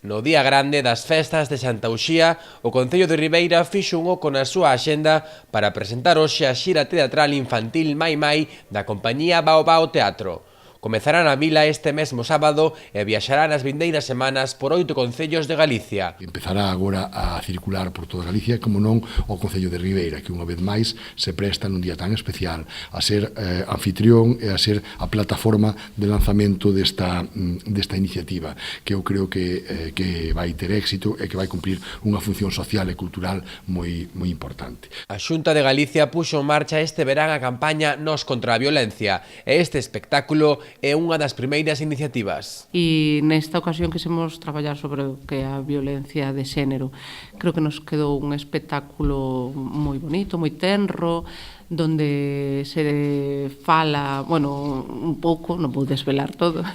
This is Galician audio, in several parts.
No día grande das festas de Santa Uxía, o Concello de Ribeira fixo un oco na súa axenda para presentar hoxe a xira teatral infantil Mai Mai da compañía Baobao Teatro. Comezará na vila este mesmo sábado e viaxará nas vindeiras semanas por 8 concellos de Galicia. Empezará agora a circular por toda Galicia, como non o Concello de Ribeira, que unha vez máis se presta nun día tan especial a ser anfitrión e a ser a plataforma de lanzamento desta iniciativa, que eu creo que vai ter éxito e que vai cumprir unha función social e cultural moi importante. A Xunta de Galicia puxo en marcha este verán a campaña Nós contra a violencia e este espectáculo é unha das primeiras iniciativas. E nesta ocasión quisimos traballar sobre o que é a violencia de xénero. Creo que nos quedou un espectáculo moi bonito, moi tenro, donde se fala, bueno, un pouco, non vou desvelar todo,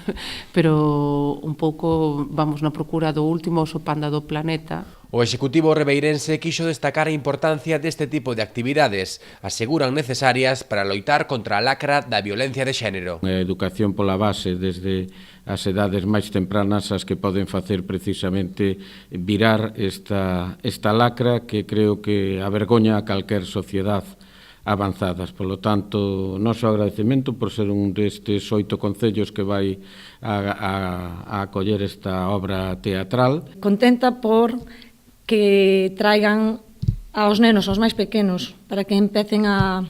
pero un pouco vamos na procura do último oso panda do planeta. O Executivo rebeirense quixo destacar a importancia deste tipo de actividades, aseguran necesarias para loitar contra a lacra da violencia de xénero. A educación pola base desde as edades máis tempranas as que poden facer precisamente virar esta lacra que creo que avergoña a calquer sociedade avanzadas. Polo tanto, noso agradecemento por ser un destes 8 concellos que vai a acoller esta obra teatral. Contenta por que traigan aos nenos, aos máis pequenos, para que empecen a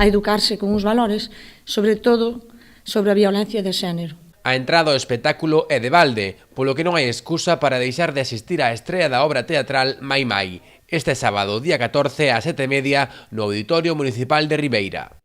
educarse con uns valores, sobre todo sobre a violencia de xénero. A entrada ao espectáculo é de balde, polo que non hai excusa para deixar de asistir á estrea da obra teatral Mai Mai, este sábado, día 14, ás 7:30, no Auditorio Municipal de Ribeira.